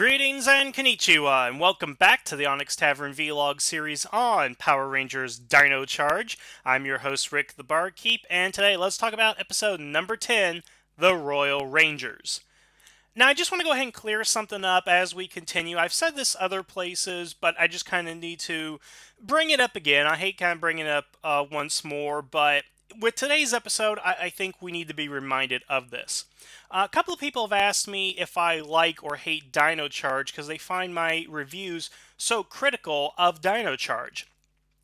Greetings and konnichiwa, and welcome back to the Onyx Tavern Vlog series on Power Rangers Dino Charge. I'm your host, Rick the Barkeep, and today let's talk about episode number 10, The Royal Rangers. Now, I just want to go ahead and clear something up as we continue. I've said this other places, but I just kind of need to bring it up again. I hate kind of bringing it up once more, but with today's episode, I think we need to be reminded of this. A couple of people have asked me if I like or hate Dino Charge because they find my reviews so critical of Dino Charge.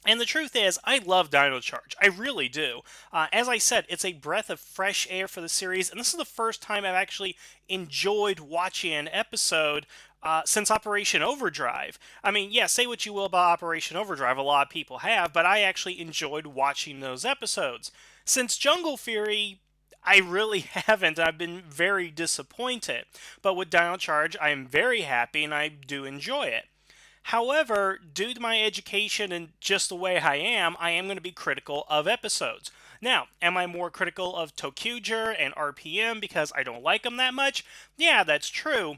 And the truth is, I love Dino Charge. I really do. As I said, it's a breath of fresh air for the series, and this is the first time I've actually enjoyed watching an episode since Operation Overdrive. I mean, yeah, say what you will about Operation Overdrive, a lot of people have, but I actually enjoyed watching those episodes. Since Jungle Fury, I really haven't. I've been very disappointed. But with Dino Charge, I am very happy and I do enjoy it. However, due to my education and just the way I am going to be critical of episodes. Now, am I more critical of Tokuger and RPM because I don't like them that much? Yeah, that's true.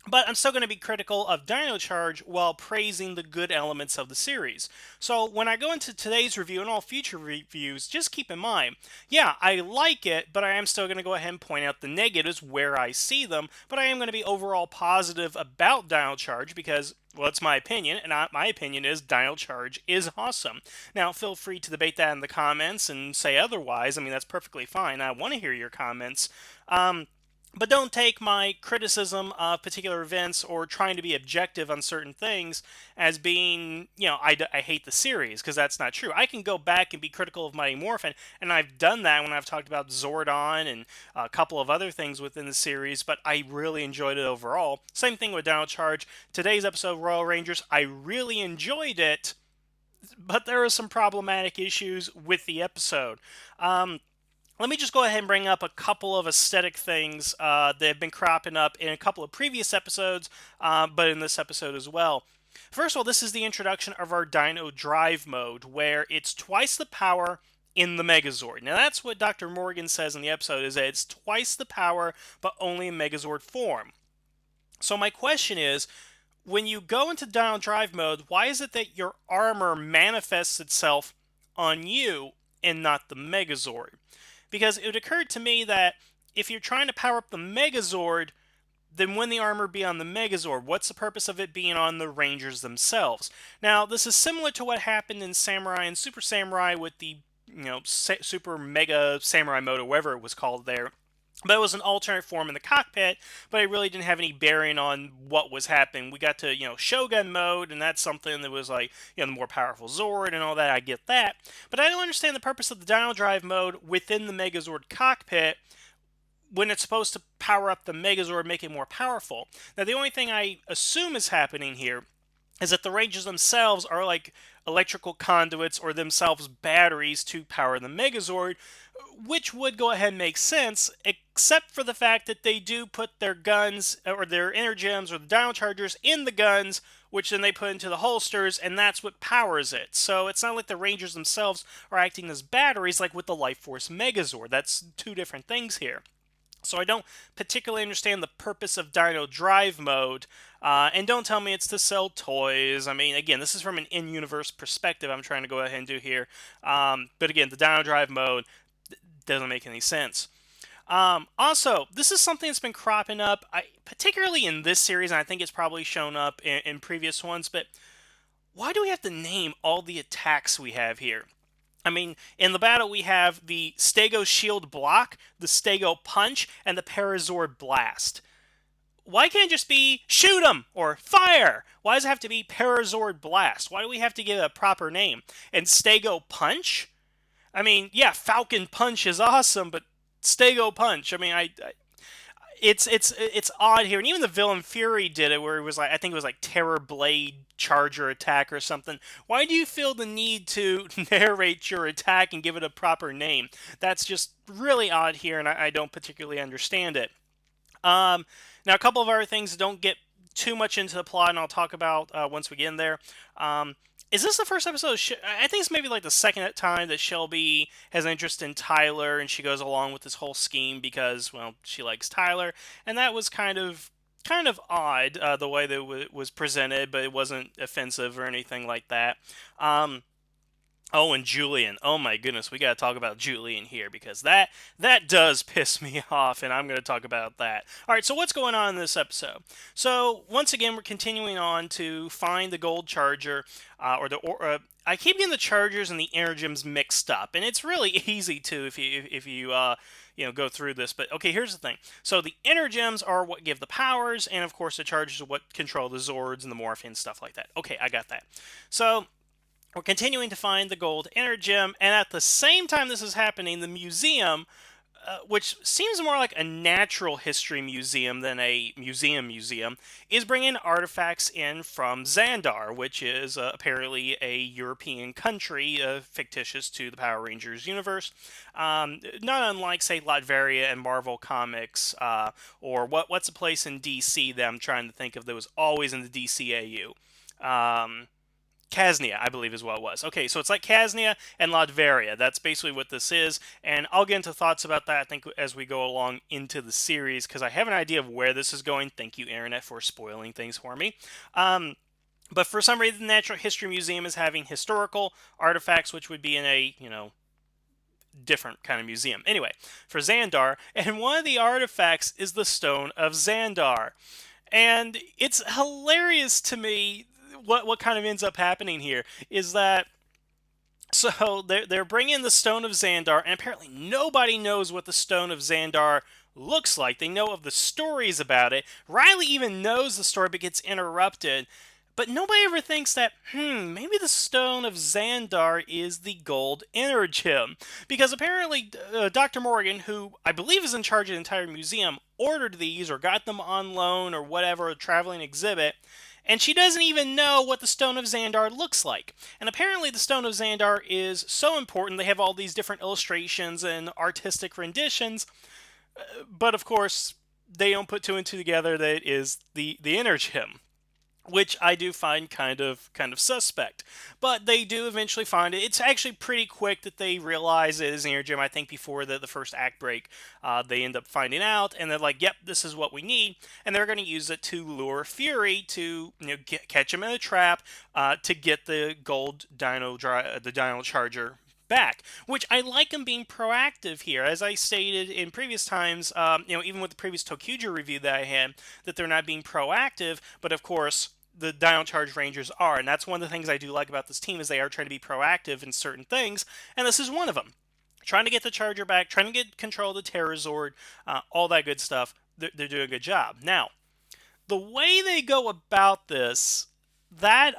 But I'm still going to be critical of Dino Charge while praising the good elements of the series. So when I go into today's review and all future reviews, just keep in mind, yeah, I like it, but I am still going to go ahead and point out the negatives where I see them, but I am going to be overall positive about Dino Charge because, well, it's my opinion, and my opinion is Dino Charge is awesome. Now, feel free to debate that in the comments and say otherwise. I mean, that's perfectly fine. I want to hear your comments. But don't take my criticism of particular events or trying to be objective on certain things as being, I hate the series, because that's not true. I can go back and be critical of Mighty Morphin, and I've done that when I've talked about Zordon and a couple of other things within the series, but I really enjoyed it overall. Same thing with Dino Charge. Today's episode of Royal Rangers, I really enjoyed it, but there are some problematic issues with the episode. Let me just go ahead and bring up a couple of aesthetic things that have been cropping up in a couple of previous episodes, but in this episode as well. First of all, this is the introduction of our Dino Drive mode, where it's twice the power in the Megazord. Now, that's what Dr. Morgan says in the episode, is that it's twice the power, but only in Megazord form. So my question is, when you go into Dino Drive mode, why is it that your armor manifests itself on you and not the Megazord? Because it occurred to me that if you're trying to power up the Megazord, then wouldn't the armor be on the Megazord? What's the purpose of it being on the Rangers themselves? Now, this is similar to what happened in Samurai and Super Samurai with the, Super Mega Samurai mode, or whatever it was called there. But it was an alternate form in the cockpit, but it really didn't have any bearing on what was happening. We got to, Shogun mode, and that's something that was like, the more powerful Zord and all that. I get that. But I don't understand the purpose of the Dino Drive mode within the Megazord cockpit when it's supposed to power up the Megazord, make it more powerful. Now, the only thing I assume is happening here is that the Rangers themselves are like electrical conduits or themselves batteries to power the Megazord, which would go ahead and make sense, except for the fact that they do put their guns or their Energems or the Dino Chargers in the guns, which then they put into the holsters, and that's what powers it. So it's not like the Rangers themselves are acting as batteries like with the Life Force Megazord. That's two different things here. So I don't particularly understand the purpose of Dino Drive mode, and don't tell me it's to sell toys. I mean, again, this is from an in-universe perspective I'm trying to go ahead and do here. But again, the Dino Drive mode doesn't make any sense. Also, this is something that's been cropping up, particularly in this series, and I think it's probably shown up in previous ones, but why do we have to name all the attacks we have here? I mean, in the battle, we have the Stego Shield Block, the Stego Punch, and the Parazord Blast. Why can't it just be shoot 'em or fire? Why does it have to be Parazord Blast? Why do we have to give it a proper name? And Stego Punch? I mean, yeah, Falcon Punch is awesome, but Stego Punch. I mean, it's odd here, and even the villain Fury did it, where it was like, I think it was like Terror Blade Charger Attack or something. Why do you feel the need to narrate your attack and give it a proper name? That's just really odd here, and I don't particularly understand it. Now, a couple of other things that don't get too much into the plot, and I'll talk about once we get in there. Is this the first episode? I think it's maybe like the second time that Shelby has interest in Tyler, and she goes along with this whole scheme because, well, she likes Tyler, and that was kind of kind of odd the way that was presented, but it wasn't offensive or anything like that. Um, Oh, and Julian. Oh my goodness, we got to talk about Julian here because that does piss me off, and I'm going to talk about that. All right, so what's going on in this episode? So once again, we're continuing on to find the gold charger, I keep getting the chargers and the energems mixed up, and it's really easy to if you go through this. But okay, here's the thing. So the energems are what give the powers, and of course the chargers are what control the Zords and the Morphin stuff like that. Okay, I got that. So we're continuing to find the gold energem, and at the same time this is happening, the museum, which seems more like a natural history museum than a museum, is bringing artifacts in from Xandar, which is apparently a European country fictitious to the Power Rangers universe. Not unlike, say, Latveria and Marvel Comics, or what's a place in DC that I'm trying to think of that was always in the DCAU. Kaznia, I believe is what it was. Okay, so it's like Kaznia and Latveria. That's basically what this is, and I'll get into thoughts about that, I think, as we go along into the series, because I have an idea of where this is going. Thank you, Internet, for spoiling things for me. But for some reason, the Natural History Museum is having historical artifacts, which would be in a, different kind of museum. Anyway, for Xandar, and one of the artifacts is the Stone of Xandar. And it's hilarious to me what kind of ends up happening here is that so they're bringing the Stone of Xandar, and apparently nobody knows what the Stone of Xandar looks like. They know of the stories about it. Riley even knows the story but gets interrupted. But nobody ever thinks that, maybe the Stone of Xandar is the gold energem. Because apparently, Dr. Morgan, who I believe is in charge of the entire museum, ordered these or got them on loan or whatever, a traveling exhibit, and she doesn't even know what the Stone of Xandar looks like. And apparently, the Stone of Xandar is so important. They have all these different illustrations and artistic renditions, but of course, they don't put two and two together that it is the energem, which I do find kind of suspect. But they do eventually find it. It's actually pretty quick that they realize it is Energem. I think before the first act break, they end up finding out, and they're like, "Yep, this is what we need," and they're going to use it to lure Fury to catch him in a trap to get the gold the Dino Charger back, which I like him being proactive here. As I stated in previous times, even with the previous Tokuja review that I had, that they're not being proactive, but of course, the Dino Charge Rangers are, and that's one of the things I do like about this team is they are trying to be proactive in certain things, and this is one of them. Trying to get the Charger back, trying to get control of the Terrorzord, all that good stuff. They're doing a good job. Now, the way they go about this, that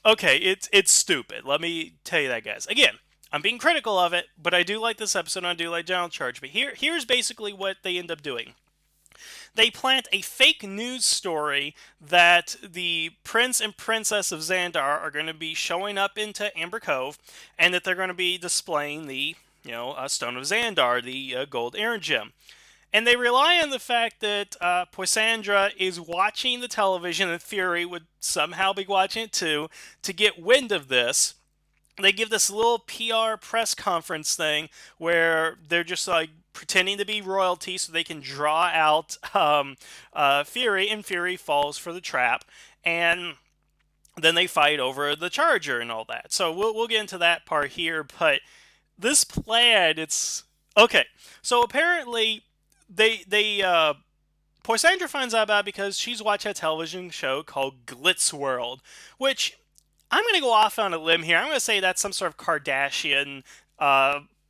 okay, it's stupid. Let me tell you that, guys. Again, I'm being critical of it, but I do like this episode and I do like Dino Charge. But here's basically what they end up doing. They plant a fake news story that the Prince and Princess of Xandar are going to be showing up into Amber Cove, and that they're going to be displaying the Stone of Xandar, the gold Energem. And they rely on the fact that Poisandra is watching the television, and Fury would somehow be watching it too, to get wind of this. They give this little PR press conference thing where they're just like pretending to be royalty so they can draw out Fury, and Fury falls for the trap. And then they fight over the Charger and all that. So we'll get into that part here, but this plan, it's okay. So apparently they Poisandra finds out about it because she's watching a television show called Glitz World, which I'm going to go off on a limb here. I'm going to say that's some sort of Kardashian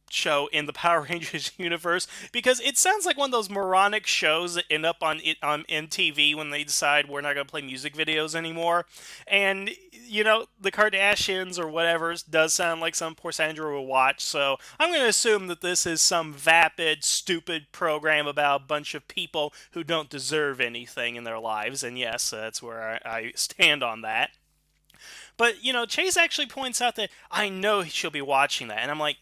show in the Power Rangers universe, because it sounds like one of those moronic shows that end up on MTV when they decide we're not going to play music videos anymore. And the Kardashians or whatever does sound like some poor Sandra will watch. So I'm going to assume that this is some vapid, stupid program about a bunch of people who don't deserve anything in their lives. And yes, that's where I stand on that. But, Chase actually points out that I know she'll be watching that. And I'm like,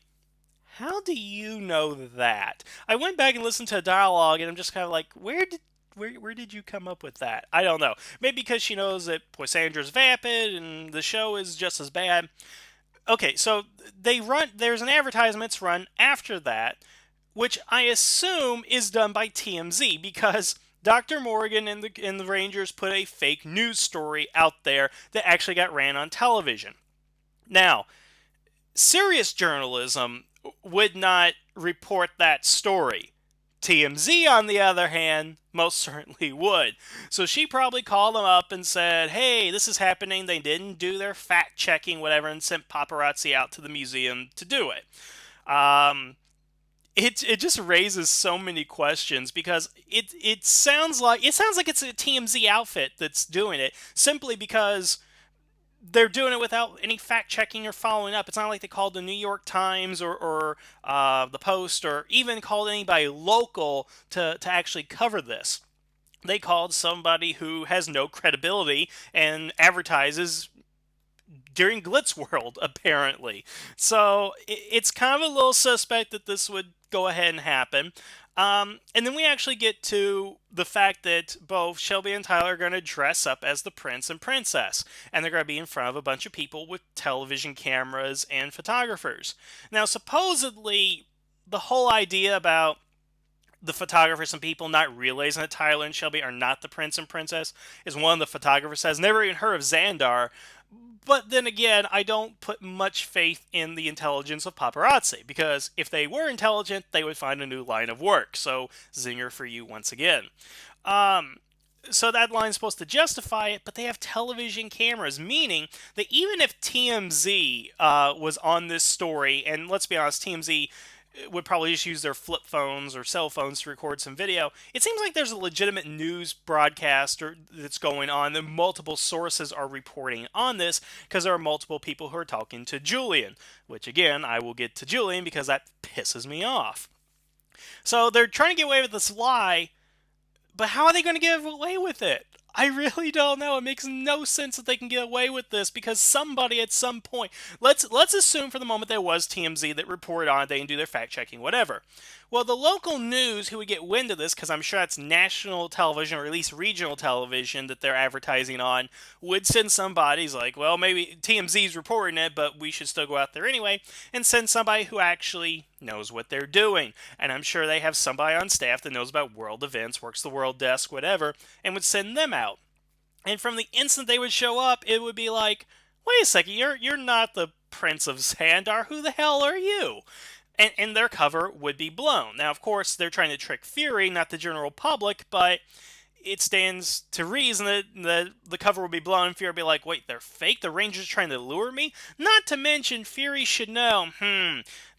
how do you know that? I went back and listened to a dialogue, and I'm just kind of like, where did you come up with that? I don't know. Maybe because she knows that Poisandra's vapid and the show is just as bad. Okay, so there's an advertisement that's run after that, which I assume is done by TMZ, because Dr. Morgan and the Rangers put a fake news story out there that actually got ran on television. Now, serious journalism would not report that story. TMZ, on the other hand, most certainly would. So she probably called them up and said, hey, this is happening. They didn't do their fact checking, whatever, and sent paparazzi out to the museum to do it. Um, it just raises so many questions because it sounds like it's a TMZ outfit that's doing it simply because they're doing it without any fact checking or following up. It's not like they called the New York Times or the Post or even called anybody local to actually cover this. They called somebody who has no credibility and advertises during Glitz World, apparently. So it's kind of a little suspect that this would go ahead and happen. And then we actually get to the fact that both Shelby and Tyler are going to dress up as the prince and princess, and they're going to be in front of a bunch of people with television cameras and photographers. Now, supposedly, the whole idea about the photographers and people not realizing that Tyler and Shelby are not the prince and princess is one of the photographers says, never even heard of Xandar. But then again, I don't put much faith in the intelligence of paparazzi, because if they were intelligent, they would find a new line of work. So, zinger for you once again. Um, so that line's supposed to justify it, but they have television cameras, meaning that even if TMZ was on this story, and let's be honest, TMZ would probably just use their flip phones or cell phones to record some video. It seems like there's a legitimate news broadcast that's going on, and multiple sources are reporting on this because there are multiple people who are talking to Julian, which again, I will get to Julian because that pisses me off. So they're trying to get away with this lie, but how are they going to get away with it? I really don't know. It makes no sense that they can get away with this because somebody at some point, let's assume for the moment there was TMZ that reported on it, they can do their fact checking, whatever. Well, the local news who would get wind of this, because I'm sure that's national television or at least regional television that they're advertising on, would send somebody's like, well, maybe TMZ's reporting it, but we should still go out there anyway, and send somebody who actually knows what they're doing. And I'm sure they have somebody on staff that knows about world events, works the world desk, whatever, and would send them out. And from the instant they would show up, it would be like, wait a second, you're not the Prince of Xandar. Who the hell are you? And their cover would be blown. Now, of course, they're trying to trick Fury, not the general public, but it stands to reason that the cover will be blown and Fury will be like, wait, they're fake? The Rangers trying to lure me? Not to mention, Fury should know,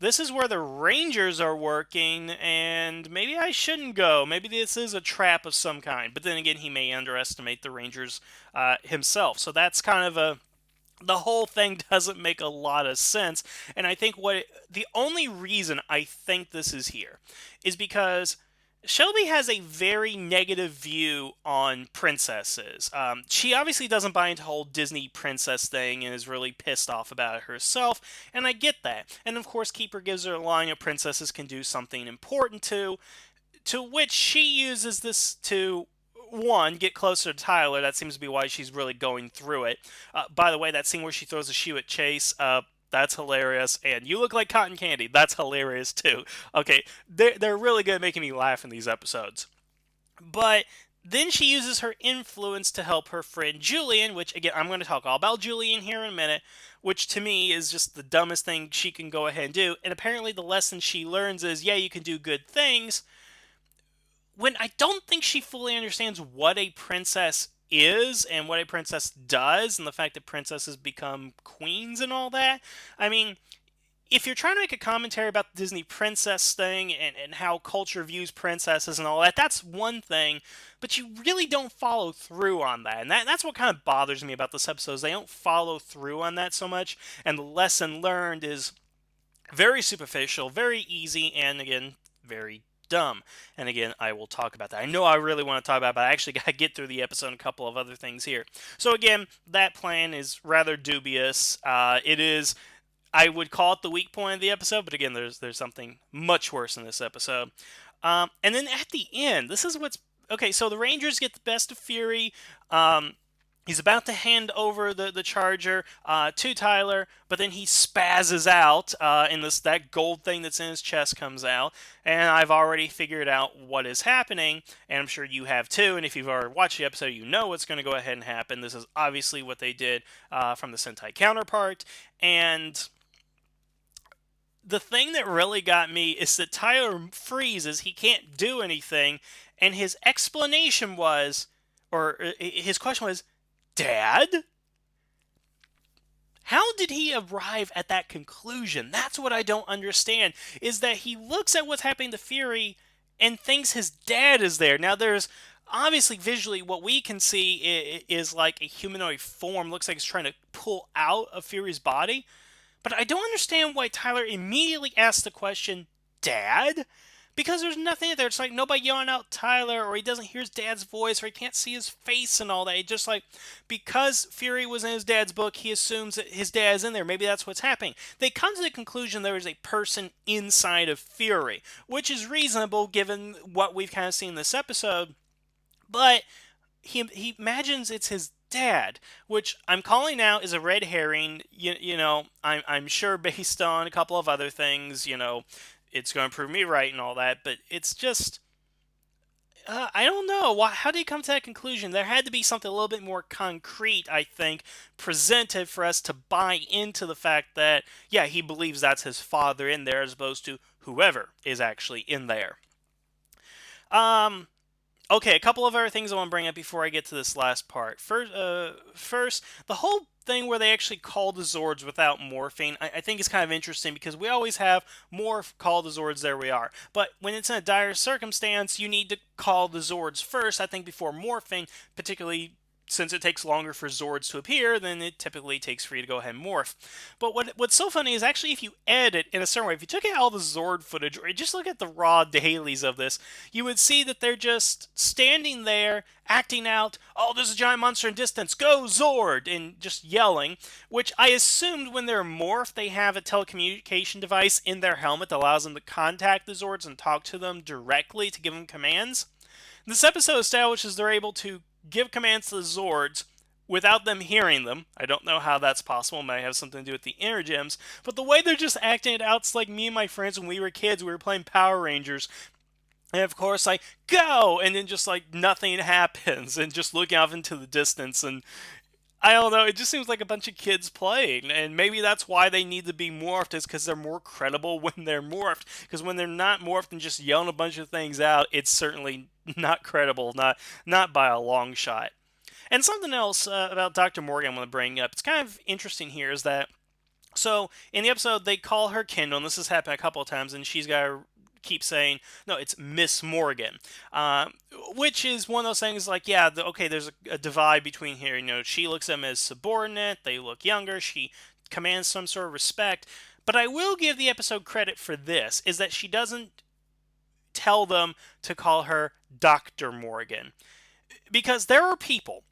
this is where the Rangers are working, and maybe I shouldn't go. Maybe this is a trap of some kind. But then again, he may underestimate the Rangers himself. So that's kind of the whole thing doesn't make a lot of sense. And I think the only reason I think this is here is because Shelby has a very negative view on princesses. She obviously doesn't buy into the whole Disney princess thing and is really pissed off about it herself, and I get that. And of course, Keeper gives her a line of princesses can do something important to which she uses this to one, get closer to Tyler. That seems to be why she's really going through it. By the way, that scene where she throws a shoe at Chase, that's hilarious. And you look like cotton candy. That's hilarious too. Okay, they're really good at making me laugh in these episodes. But then she uses her influence to help her friend Julian, which again, I'm going to talk all about Julian here in a minute, which to me is just the dumbest thing she can go ahead and do. And apparently the lesson she learns is, yeah, you can do good things, when I don't think she fully understands what a princess is and what a princess does, and the fact that princesses become queens and all that. I mean, if you're trying to make a commentary about the Disney princess thing and how culture views princesses and all that, that's one thing, but you really don't follow through on that. And that's what kind of bothers me about this episode, is they don't follow through on that so much, and the lesson learned is very superficial, very easy, and again, very dumb. And again, I will talk about that. I know I really want to talk about it, but I actually got to get through the episode and a couple of other things here. So again, that plan is rather dubious. It is, I would call it the weak point of the episode, but again, there's something much worse in this episode. And then at the end, this is what's okay. So the Rangers get the best of Fury. He's about to hand over the charger to Tyler, but then he spazzes out, and that gold thing that's in his chest comes out. And I've already figured out what is happening, and I'm sure you have too. And if you've already watched the episode, you know what's going to go ahead and happen. This is obviously what they did from the Sentai counterpart. And the thing that really got me is that Tyler freezes. He can't do anything, and his explanation was, or his question was, Dad? How did he arrive at that conclusion? That's what I don't understand. Is that he looks at what's happening to Fury and thinks his dad is there. Now, there's obviously visually what we can see is like a humanoid form. Looks like it's trying to pull out of Fury's body. But I don't understand why Tyler immediately asked the question, Dad? Because there's nothing there. It's like nobody yelling out Tyler, or he doesn't hear his dad's voice, or he can't see his face and all that. It's just like, because Fury was in his dad's book, he assumes that his dad's in there. Maybe that's what's happening. They come to the conclusion there is a person inside of Fury, which is reasonable given what we've kind of seen in this episode. But he imagines it's his dad, which I'm calling now is a red herring. I'm sure based on a couple of other things, it's going to prove me right and all that, but it's just. I don't know. How did he come to that conclusion? There had to be something a little bit more concrete, I think, presented for us to buy into the fact that, yeah, he believes that's his father in there as opposed to whoever is actually in there. Um, Okay, a couple of other things I want to bring up before I get to this last part. First, the whole thing where they actually call the Zords without morphing, I think is kind of interesting because we always have morph, call the Zords, there we are. But when it's in a dire circumstance, you need to call the Zords first, I think, before morphing, particularly since it takes longer for Zords to appear than it typically takes for you to go ahead and morph. But what's so funny is actually if you edit in a certain way, if you took out all the Zord footage or just look at the raw dailies of this, you would see that they're just standing there acting out, oh, there's a giant monster in distance, go Zord, and just yelling, which I assumed when they're morphed, they have a telecommunication device in their helmet that allows them to contact the Zords and talk to them directly to give them commands. This episode establishes they're able to give commands to the Zords without them hearing them. I don't know how that's possible. It might have something to do with the inner gems. But the way they're just acting it out, it's like me and my friends when we were kids, we were playing Power Rangers. And of course, like, go! And then just like nothing happens and just looking off into the distance. And I don't know, it just seems like a bunch of kids playing, and maybe that's why they need to be morphed, is because they're more credible when they're morphed. Because when they're not morphed and just yelling a bunch of things out, it's certainly not credible, not by a long shot. And something else about Dr. Morgan I want to bring up, it's kind of interesting here, is that so in the episode they call her Kendall, and this has happened a couple of times, and she's got to keep saying no, it's Miss Morgan, which is one of those things like yeah, okay, there's a divide between here. She looks at them as subordinate, they look younger, she commands some sort of respect. But I will give the episode credit for this, is that she doesn't tell them to call her Dr. Morgan, because there are people,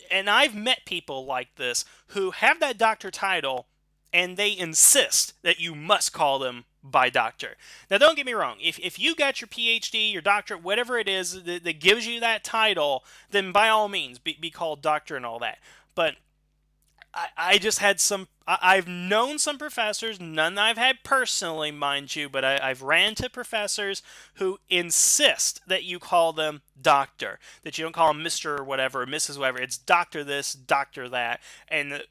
and I've met people like this, who have that doctor title and they insist that you must call them by doctor. Now, don't get me wrong. If you got your PhD, your doctorate, whatever it is that gives you that title, then by all means be called doctor and all that. But I just had some. I've known some professors, none that I've had personally, mind you, but I've ran to professors who insist that you call them doctor, that you don't call them Mr. or whatever, or Mrs. whatever. It's doctor this, doctor that. And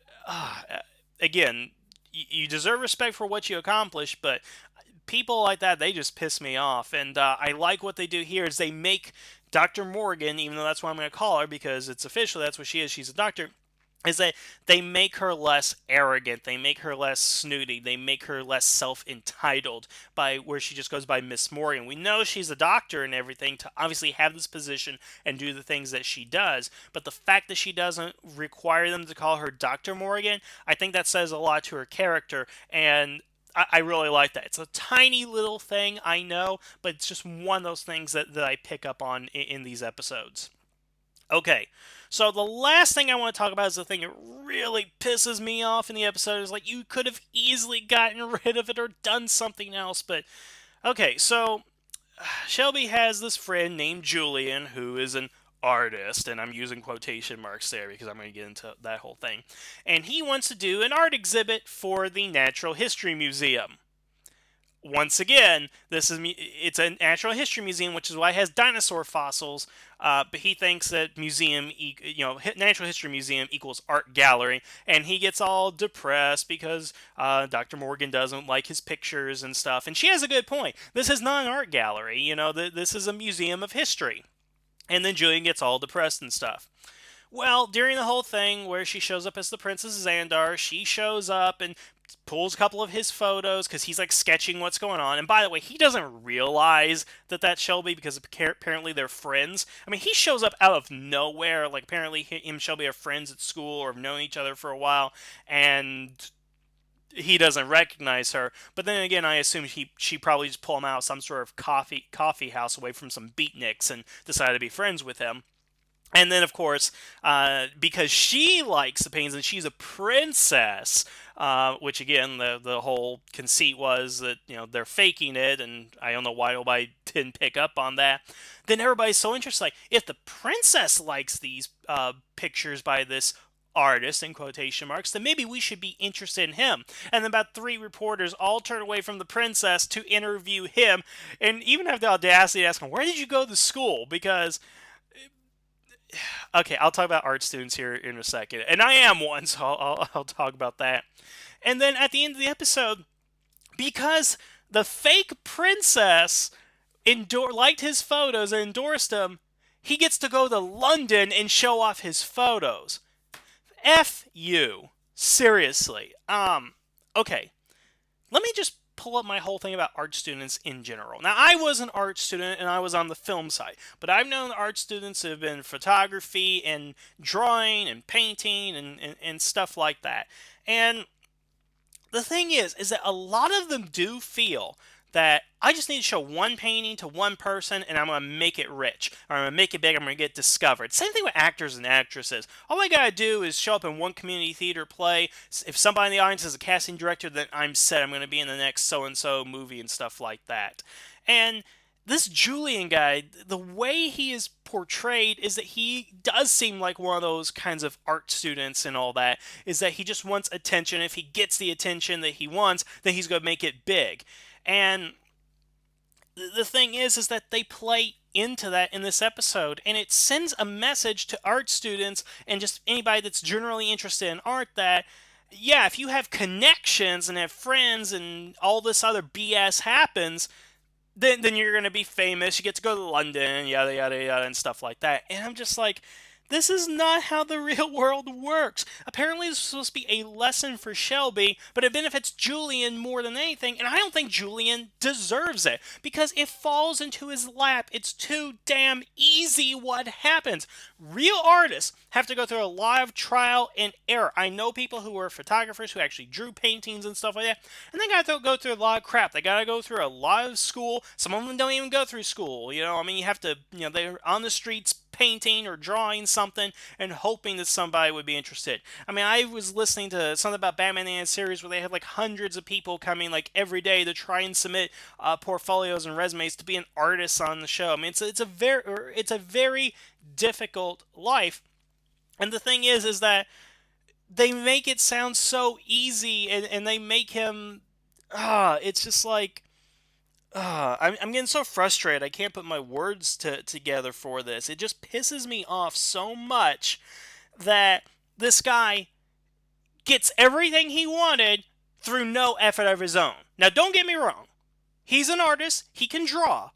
again, you deserve respect for what you accomplish, but people like that, they just piss me off. And I like what they do here is they make Dr. Morgan, even though that's what I'm going to call her because it's official, that's what she is, she's a doctor, is that they make her less arrogant, they make her less snooty, they make her less self-entitled by where she just goes by Miss Morgan. We know she's a doctor and everything to obviously have this position and do the things that she does, but the fact that she doesn't require them to call her Dr. Morgan, I think that says a lot to her character, and I really like that. It's a tiny little thing, I know, but it's just one of those things that I pick up on in these episodes. Okay, so the last thing I want to talk about is the thing that really pisses me off in the episode. Is like you could have easily gotten rid of it or done something else, but okay, so Shelby has this friend named Julian who is an artist, and I'm using quotation marks there because I'm going to get into that whole thing. And he wants to do an art exhibit for the Natural History Museum. Once again, it's a natural history museum, which is why it has dinosaur fossils. But he thinks that natural history museum equals art gallery, and he gets all depressed because Dr. Morgan doesn't like his pictures and stuff. And she has a good point. This is not an art gallery. This is a museum of history. And then Julian gets all depressed and stuff. Well, during the whole thing where she shows up as the Princess Xandar, she shows up and pulls a couple of his photos because he's like sketching what's going on. And by the way, he doesn't realize that that's Shelby because apparently they're friends. I mean, he shows up out of nowhere. Like, apparently, him and Shelby are friends at school or have known each other for a while. And he doesn't recognize her. But then again, I assume she probably just pulled him out of some sort of coffee house away from some beatniks and decided to be friends with him. And then, of course, because she likes the paintings and she's a princess, which again, the whole conceit was that they're faking it, and I don't know why nobody didn't pick up on that. Then everybody's so interested. Like, if the princess likes these pictures by this artist in quotation marks, then maybe we should be interested in him. And then about 3 reporters all turn away from the princess to interview him, and even have the audacity to ask him, "Where did you go to school?" Because okay, I'll talk about art students here in a second, and I am one, so I'll talk about that. And then at the end of the episode, because the fake princess liked his photos and endorsed him, he gets to go to London and show off his photos. F you, seriously. Okay, let me just pull up my whole thing about art students in general. Now, I was an art student and I was on the film side, but I've known art students who have been photography and drawing and painting and stuff like that. And the thing is that a lot of them do feel that I just need to show one painting to one person and I'm going to make it rich. Or I'm going to make it big. I'm going to get discovered. Same thing with actors and actresses. All I got to do is show up in one community theater play. If somebody in the audience is a casting director, then I'm set. I'm going to be in the next so-and-so movie and stuff like that. And this Julian guy, the way he is portrayed is that he does seem like one of those kinds of art students and all that, is that he just wants attention. If he gets the attention that he wants, then he's going to make it big. And the thing is that they play into that in this episode, and it sends a message to art students and just anybody that's generally interested in art that, yeah, if you have connections and have friends and all this other BS happens, then you're going to be famous. You get to go to London, yada, yada, yada, and stuff like that. And I'm just like, this is not how the real world works. Apparently, this is supposed to be a lesson for Shelby, but it benefits Julian more than anything, and I don't think Julian deserves it, because it falls into his lap. It's too damn easy what happens. Real artists have to go through a lot of trial and error. I know people who are photographers who actually drew paintings and stuff like that, and they gotta go through a lot of crap. They gotta go through a lot of school. Some of them don't even go through school. I mean, you have to, they're on the streets painting or drawing something and hoping that somebody would be interested. I mean, I was listening to something about Batman the Animated Series where they had like hundreds of people coming like every day to try and submit portfolios and resumes to be an artist on the show. I mean, it's a very difficult life. And the thing is that they make it sound so easy, and they make him it's just like I'm getting so frustrated. I can't put my words together for this. It just pisses me off so much that this guy gets everything he wanted through no effort of his own. Now, don't get me wrong. He's an artist. He can draw.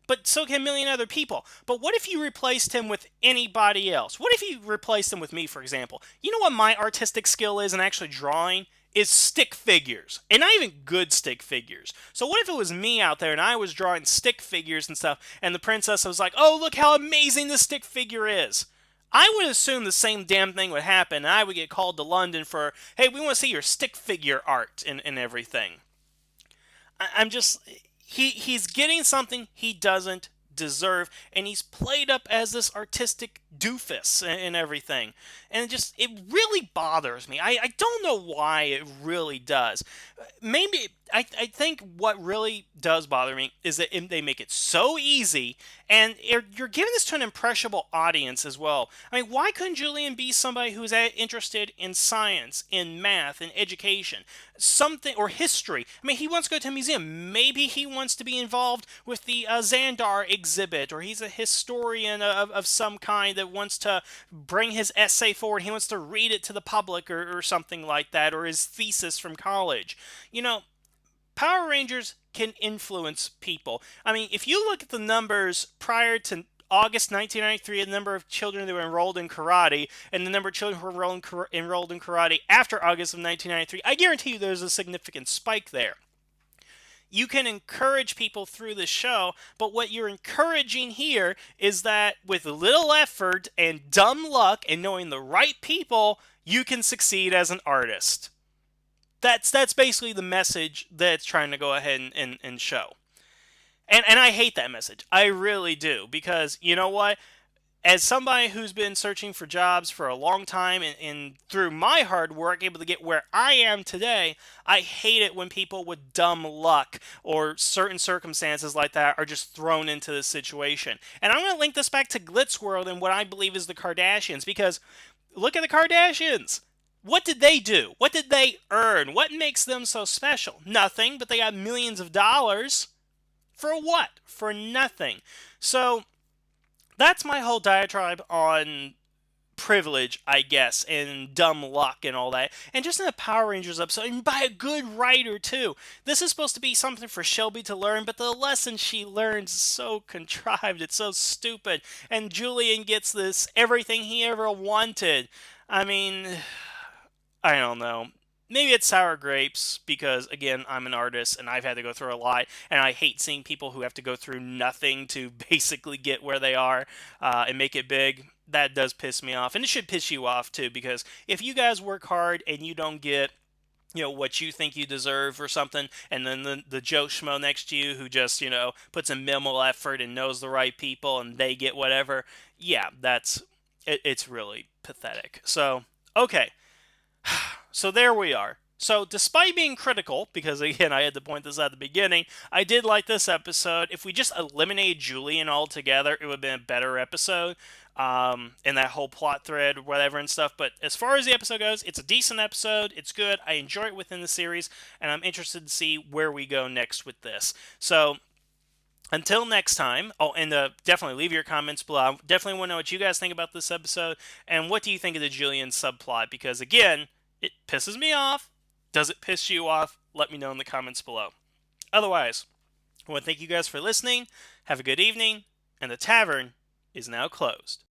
But so can a million other people. But what if you replaced him with anybody else? What if you replaced him with me, for example? You know what my artistic skill is in actually drawing? Is stick figures. And not even good stick figures. So what if it was me out there and I was drawing stick figures and stuff, and the princess was like, oh, look how amazing this stick figure is. I would assume the same damn thing would happen, and I would get called to London for, hey, we want to see your stick figure art and everything. I'm just... He's getting something he doesn't deserve, and he's played up as this artistic doofus and everything. And it really bothers me. I don't know why it really does. Maybe I think what really does bother me is that they make it so easy, and you're giving this to an impressionable audience as well. I mean, why couldn't Julian be somebody who's interested in science, in math, in education, something, or history? I mean, he wants to go to a museum. Maybe he wants to be involved with the Xandar exhibit, or he's a historian of some kind that wants to bring his essay forward. He wants to read it to the public, or something like that, or his thesis from college. You know, Power Rangers can influence people. I mean, if you look at the numbers prior to August 1993, the number of children that were enrolled in karate, and the number of children who were enrolled in karate after August of 1993, I guarantee you there's a significant spike there. You can encourage people through the show, but what you're encouraging here is that with little effort and dumb luck and knowing the right people, you can succeed as an artist. That's basically the message that it's trying to go ahead and show. And I hate that message. I really do. Because you know what? As somebody who's been searching for jobs for a long time, and through my hard work able to get where I am today, I hate it when people with dumb luck or certain circumstances like that are just thrown into this situation. And I'm going to link this back to Glitz World and what I believe is the Kardashians, because look at the Kardashians. What did they do? What did they earn? What makes them so special? Nothing, but they got millions of dollars. For what? For nothing. So that's my whole diatribe on privilege, I guess, and dumb luck and all that. And just in a Power Rangers episode, and by a good writer, too. This is supposed to be something for Shelby to learn, but the lesson she learns is so contrived. It's so stupid. And Julian gets this everything he ever wanted. I mean, I don't know. Maybe it's sour grapes because, again, I'm an artist and I've had to go through a lot, and I hate seeing people who have to go through nothing to basically get where they are and make it big. That does piss me off, and it should piss you off too, because if you guys work hard and you don't get what you think you deserve or something, and then the Joe Schmo next to you who just puts in minimal effort and knows the right people and they get whatever, yeah, it's really pathetic. So okay, so there we are. So, despite being critical, because again, I had to point this out at the beginning, I did like this episode. If we just eliminated Julian altogether, it would have been a better episode. And that whole plot thread, whatever, and stuff. But as far as the episode goes, it's a decent episode. It's good. I enjoy it within the series, and I'm interested to see where we go next with this. So, until next time, and definitely leave your comments below. I definitely want to know what you guys think about this episode, and what do you think of the Julian subplot? Because again, it pisses me off. Does it piss you off? Let me know in the comments below. Otherwise, I want to thank you guys for listening. Have a good evening, and the tavern is now closed.